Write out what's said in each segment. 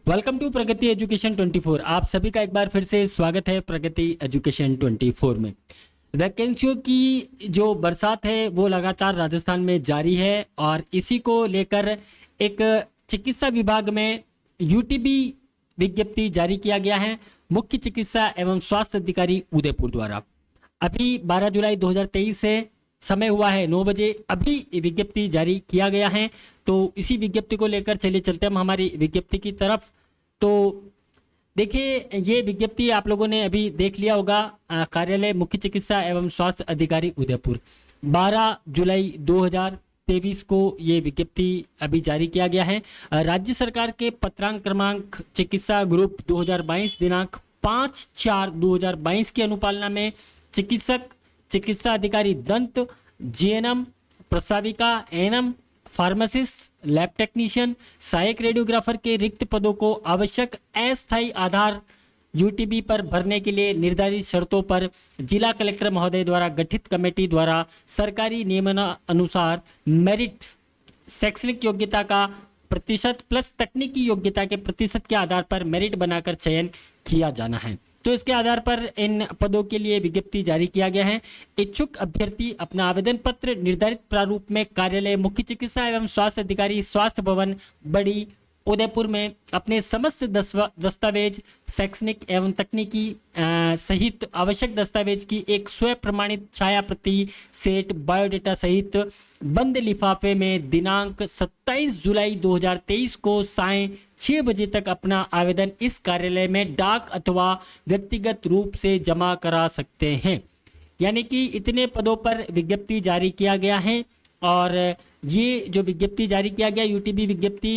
Welcome to Pragati education 24। आप सभी का एक बार फिर से स्वागत है प्रगति एजुकेशन 24 में। वैकेंसियों की जो बरसात है वो लगातार राजस्थान में जारी है और इसी को लेकर एक चिकित्सा विभाग में यूटीबी विज्ञप्ति जारी किया गया है मुख्य चिकित्सा एवं स्वास्थ्य अधिकारी उदयपुर द्वारा। अभी 12 जुलाई 2023 से समय हुआ है 9 बजे, अभी विज्ञप्ति जारी किया गया है। तो इसी विज्ञप्ति को लेकर चलिए चलते हम हमारी विज्ञप्ति की तरफ। तो देखिए, ये विज्ञप्ति आप लोगों ने अभी देख लिया होगा। कार्यालय मुख्य चिकित्सा एवं स्वास्थ्य अधिकारी उदयपुर 12 जुलाई 2023 को ये विज्ञप्ति अभी जारी किया गया है। राज्य सरकार के पत्रांक क्रमांक चिकित्सा ग्रुप 2022 दिनांक 5/4/2022 की अनुपालना में चिकित्सक, चिकित्सा अधिकारी दंत, जीएनएम, प्रसाविका, एएनएम, फार्मासिस्ट, लैब टेक्नीशियन, सहायक रेडियोग्राफर के रिक्त पदों को आवश्यक अस्थायी आधार यूटीबी पर भरने के लिए निर्धारित शर्तों पर जिला कलेक्टर महोदय द्वारा गठित कमेटी द्वारा सरकारी नियमानुसार मेरिट, शैक्षणिक योग्यता का प्रतिशत प्लस तकनीकी योग्यता के प्रतिशत के आधार पर मेरिट बनाकर चयन किया जाना है। तो इसके आधार पर इन पदों के लिए विज्ञप्ति जारी किया गया है। इच्छुक अभ्यर्थी अपना आवेदन पत्र निर्धारित प्रारूप में कार्यालय मुख्य चिकित्सा एवं स्वास्थ्य अधिकारी, स्वास्थ्य भवन, बड़ी उदयपुर में अपने समस्त दस्तावेज, शैक्षणिक एवं तकनीकी सहित आवश्यक दस्तावेज की एक स्व प्रमाणित छाया प्रति सेट बायोडेटा सहित बंद लिफाफे में दिनांक 27 जुलाई 2023 को सायं 6 बजे तक अपना आवेदन इस कार्यालय में डाक अथवा व्यक्तिगत रूप से जमा करा सकते हैं। यानी कि इतने पदों पर विज्ञप्ति जारी किया गया है। और ये जो विज्ञप्ति जारी किया गया यूटीबी विज्ञप्ति,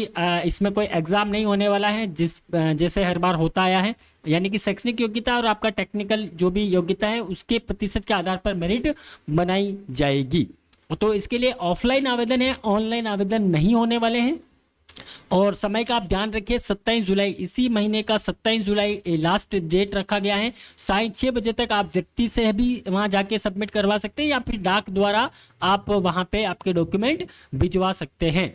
इसमें कोई एग्ज़ाम नहीं होने वाला है जैसे हर बार होता आया है। यानी कि शैक्षणिक योग्यता और आपका टेक्निकल जो भी योग्यता है उसके प्रतिशत के आधार पर मेरिट बनाई जाएगी। तो इसके लिए ऑफलाइन आवेदन है, ऑनलाइन आवेदन नहीं होने वाले हैं। और समय का आप ध्यान रखिए, 27 जुलाई, इसी महीने का 27 जुलाई लास्ट डेट रखा गया है। सायं 6 बजे तक आप व्यक्ति से भी वहां जाके सबमिट करवा सकते हैं या फिर डाक द्वारा आप वहां पे आपके डॉक्यूमेंट भिजवा सकते हैं।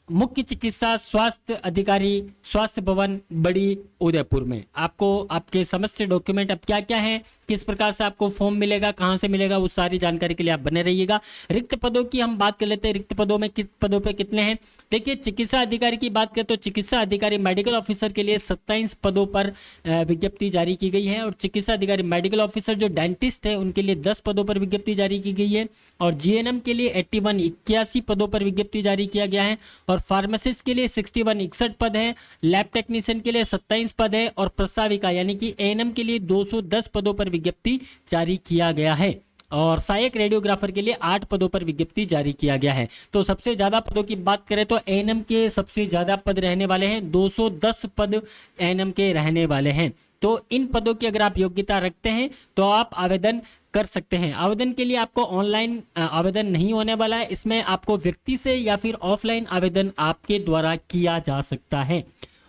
मुख्य चिकित्सा स्वास्थ्य अधिकारी, स्वास्थ्य भवन, बड़ी उदयपुर में आपको आपके समस्त डॉक्यूमेंट अब क्या क्या हैं, किस प्रकार से आपको फॉर्म मिलेगा, कहां से मिलेगा, उस सारी जानकारी के लिए आप बने रहिएगा। रिक्त पदों की हम बात कर लेते हैं। रिक्त पदों में किस पदों पे कितने हैं। देखिए, चिकित्सा अधिकारी की बात करें तो चिकित्सा अधिकारी मेडिकल ऑफिसर के लिए 27 पदों पर विज्ञप्ति जारी की गई है। और चिकित्सा अधिकारी मेडिकल ऑफिसर जो डेंटिस्ट है उनके लिए 10 पदों पर विज्ञप्ति जारी की गई है। और जीएनएम के लिए 81 पदों पर विज्ञप्ति जारी किया गया है। और फार्मासिस्ट के लिए 61 पद है। लैब टेक्नीशियन के लिए 27 पद है। और प्रसाविका यानी कि एएनएम के लिए 210 पदों पर विज्ञप्ति जारी किया गया है। और सहायक रेडियोग्राफर के लिए 8 पदों पर विज्ञप्ति जारी किया गया है। तो सबसे ज़्यादा पदों की बात करें तो एएनएम के सबसे ज़्यादा पद रहने वाले हैं, 210 पद एएनएम के रहने वाले हैं। तो इन पदों की अगर आप योग्यता रखते हैं तो आप आवेदन कर सकते हैं। आवेदन के लिए आपको ऑनलाइन आवेदन नहीं होने वाला है, इसमें आपको व्यक्ति से या फिर ऑफलाइन आवेदन आपके द्वारा किया जा सकता है।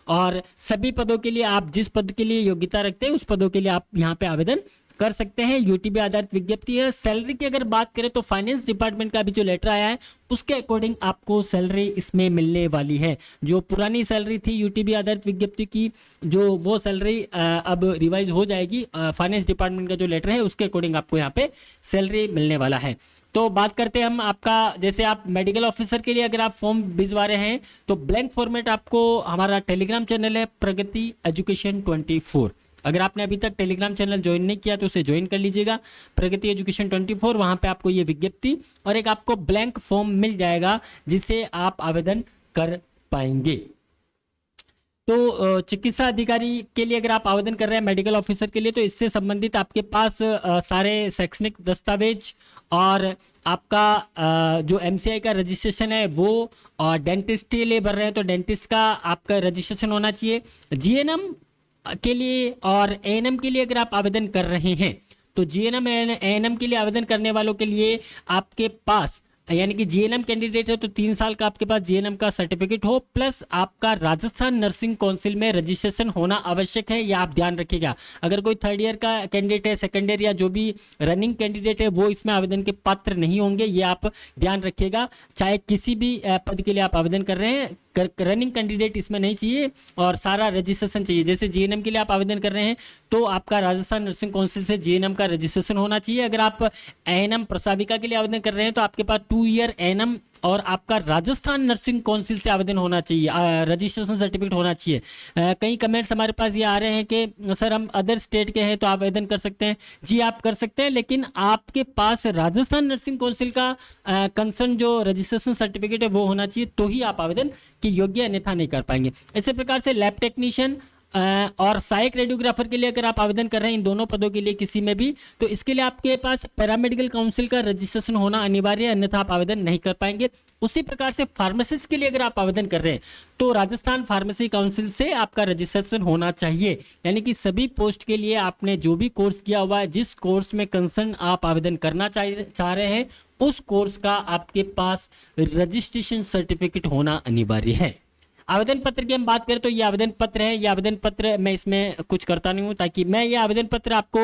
और सभी पदों के लिए आप जिस पद के लिए योग्यता रखते हैं उस पदों के लिए आप यहाँ पे आवेदन कर सकते हैं। यूटीबी आधारित विज्ञप्ति है। सैलरी की अगर बात करें तो फाइनेंस डिपार्टमेंट का अभी जो लेटर आया है उसके अकॉर्डिंग आपको सैलरी इसमें मिलने वाली है। जो पुरानी सैलरी थी यूटीबी आधारित विज्ञप्ति की, जो वो सैलरी अब रिवाइज हो जाएगी। फाइनेंस डिपार्टमेंट का जो लेटर है उसके अकॉर्डिंग आपको यहाँ पे सैलरी मिलने वाला है। तो बात करते हैं हम आपका, जैसे आप मेडिकल ऑफिसर के लिए अगर आप फॉर्म भिजवा रहे हैं तो ब्लैंक फॉर्मेट आपको हमारा टेलीग्राम चैनल है प्रगति एजुकेशन 24। अगर आपने अभी तक टेलीग्राम चैनल ज्वाइन नहीं किया तो उसे ज्वाइन कर लीजिएगा, प्रगति एजुकेशन 24। वहाँ पे आपको ये विज्ञप्ति और एक आपको ब्लैंक फॉर्म मिल जाएगा जिसे आप आवेदन कर पाएंगे। तो चिकित्सा अधिकारी के लिए अगर आप आवेदन कर रहे हैं मेडिकल ऑफिसर के लिए तो इससे संबंधित आपके पास सारे शैक्षणिक दस्तावेज और आपका जो एमसीआई का रजिस्ट्रेशन है वो, और डेंटिस्ट के लिए भर रहे हैं तो डेंटिस्ट का आपका रजिस्ट्रेशन होना चाहिए। जीएनएम के लिए और एएनएम के लिए अगर आप आवेदन कर रहे हैं तो जीएनएम एएनएम के लिए आवेदन करने वालों के लिए आपके पास, यानी कि जीएनएम कैंडिडेट है तो 3 साल का आपके पास जीएनएम का सर्टिफिकेट हो, प्लस आपका राजस्थान नर्सिंग काउंसिल में रजिस्ट्रेशन होना आवश्यक है। यह आप ध्यान रखिएगा। अगर कोई 3rd ईयर का कैंडिडेट है, 2nd ईयर या जो भी रनिंग कैंडिडेट है वो इसमें आवेदन के पात्र नहीं होंगे, ये आप ध्यान रखिएगा। चाहे किसी भी पद के लिए आप आवेदन कर रहे हैं, रनिंग कैंडिडेट इसमें नहीं चाहिए और सारा रजिस्ट्रेशन चाहिए। जैसे जीएनएम के लिए आप आवेदन कर रहे हैं तो आपका राजस्थान नर्सिंग काउंसिल से जीएनएम का रजिस्ट्रेशन होना चाहिए। अगर आप एएनएम प्रसाविका के लिए आवेदन कर रहे हैं तो आपके पास 2 ईयर एएनएम और आपका राजस्थान नर्सिंग काउंसिल से आवेदन होना चाहिए, रजिस्ट्रेशन सर्टिफिकेट होना चाहिए। कई कमेंट्स हमारे पास ये आ रहे हैं कि सर हम अदर स्टेट के हैं तो आवेदन कर सकते हैं। जी आप कर सकते हैं, लेकिन आपके पास राजस्थान नर्सिंग काउंसिल का कंसर्न जो रजिस्ट्रेशन सर्टिफिकेट है वो होना चाहिए, तो ही आप आवेदन के योग्य, अन्यथा नहीं कर पाएंगे। इसी प्रकार से लैब टेक्नीशियन और सहायक रेडियोग्राफर के लिए अगर आप आवेदन कर रहे हैं इन दोनों पदों के लिए किसी में भी, तो इसके लिए आपके पास पैरामेडिकल काउंसिल का रजिस्ट्रेशन होना अनिवार्य है, अन्यथा आप आवेदन नहीं कर पाएंगे। उसी प्रकार से फार्मासिस्ट के लिए अगर आप आवेदन कर रहे हैं तो राजस्थान फार्मेसी काउंसिल से आपका रजिस्ट्रेशन होना चाहिए। यानी कि सभी पोस्ट के लिए आपने जो भी कोर्स किया हुआ है, जिस कोर्स में कंसर्न आप आवेदन करना चाह रहे हैं, उस कोर्स का आपके पास रजिस्ट्रेशन सर्टिफिकेट होना अनिवार्य है। आवेदन पत्र की हम बात करें तो ये आवेदन पत्र है। ये आवेदन पत्र मैं इसमें कुछ करता नहीं हूँ, ताकि मैं ये आवेदन पत्र आपको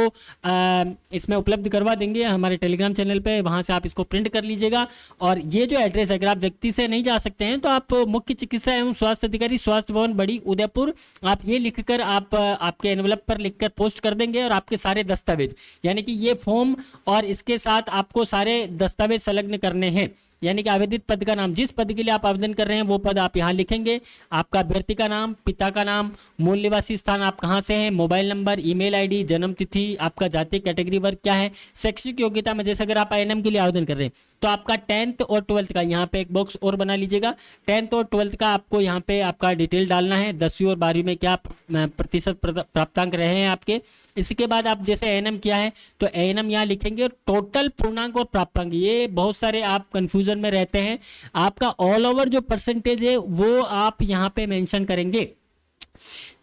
इसमें उपलब्ध करवा देंगे हमारे टेलीग्राम चैनल पे, वहाँ से आप इसको प्रिंट कर लीजिएगा। और ये जो एड्रेस है, अगर आप व्यक्ति से नहीं जा सकते हैं तो आप मुख्य चिकित्सा एवं स्वास्थ्य अधिकारी, स्वास्थ्य भवन, बड़ी उदयपुर, आप ये लिखकर आप आपके एनवलप पर लिखकर पोस्ट कर देंगे। और आपके सारे दस्तावेज, यानी कि ये फॉर्म और इसके साथ आपको सारे दस्तावेज संलग्न करने हैं। यानी कि आवेदित पद का नाम, जिस पद के लिए आप आवेदन कर रहे हैं वो पद आप यहाँ लिखेंगे। आपका अभ्यर्थी का नाम, पिता का नाम, मूल निवासी स्थान, आप कहाँ से हैं, मोबाइल नंबर, ईमेल आईडी, जन्म तिथि, आपका जाति कैटेगरी वर्ग क्या है, शैक्षिक योग्यता में जैसे अगर आप आईएनएम के लिए आवेदन कर रहे हैं तो आपका 10th और 12th का यहाँ पे एक बॉक्स और बना लीजिएगा। 10th और 12th का आपको यहाँ पे आपका डिटेल डालना है। 10वीं और 12वीं में क्या प्रतिशत प्राप्तांक रहे हैं आपके। इसके बाद आप जैसे एएनएम किया है तो एएनएम यहाँ लिखेंगे, और टोटल पूर्णांक और प्राप्तांक, ये बहुत सारे आप कंफ्यूजन में रहते हैं। आपका ऑल ओवर जो परसेंटेज है वो आप यहाँ पे मेंशन करेंगे।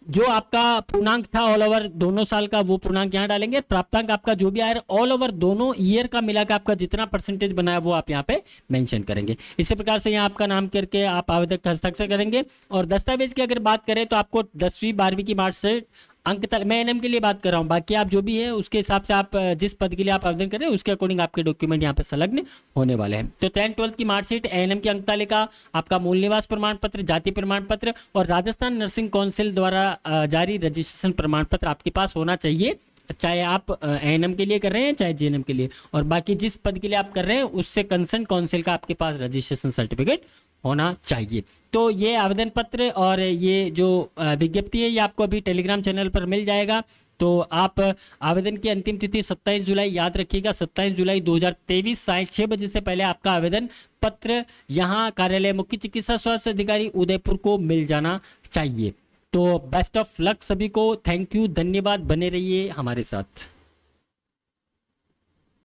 जो आपका पूर्णांक था ऑल ओवर दोनों साल का, वो पूर्णांक यहाँ डालेंगे। प्राप्तांक आपका जो भी आया ऑल ओवर दोनों ईयर का मिलाकर आपका जितना परसेंटेज बनाया वो आप यहाँ पे मेंशन करेंगे। इसी प्रकार से यहाँ आपका नाम करके आप आवेदक का हस्ताक्षर करेंगे। और दस्तावेज की अगर बात करें तो आपको 10वीं 12वीं की मार्कशीट, अंक तक, मैं एनएम के लिए बात कर रहा हूँ, बाकी आप जो भी है उसके हिसाब से आप जिस पद के लिए आप आवेदन करें उसके अकॉर्डिंग आपके डॉक्यूमेंट यहाँ पे संलग्न होने वाले हैं। तो 10th 12th की मार्कशीट, एएनएम की अंक तालिका, आपका मूल निवास प्रमाण पत्र, जाति प्रमाण पत्र और राजस्थान नर्सिंग काउंसिल द्वारा जारी रजिस्ट्रेशन प्रमाण पत्र आपके पास होना चाहिए, चाहे आप एएनएम के लिए कर रहे हैं चाहे जीएनएम के लिए। और बाकी जिस पद के लिए आप कर रहे हैं उससे कंसर्न काउंसिल का आपके पास रजिस्ट्रेशन सर्टिफिकेट होना चाहिए। तो ये आवेदन पत्र और ये जो विज्ञप्ति है ये आपको अभी टेलीग्राम चैनल पर मिल जाएगा। तो आप आवेदन की अंतिम तिथि 27 जुलाई याद रखिएगा, 27 जुलाई 2023 साढ़े 6 बजे से पहले आपका आवेदन पत्र यहाँ कार्यालय मुख्य चिकित्सा स्वास्थ्य अधिकारी उदयपुर को मिल जाना चाहिए। तो बेस्ट ऑफ लक सभी को, थैंक यू, धन्यवाद, बने रहिए हमारे साथ।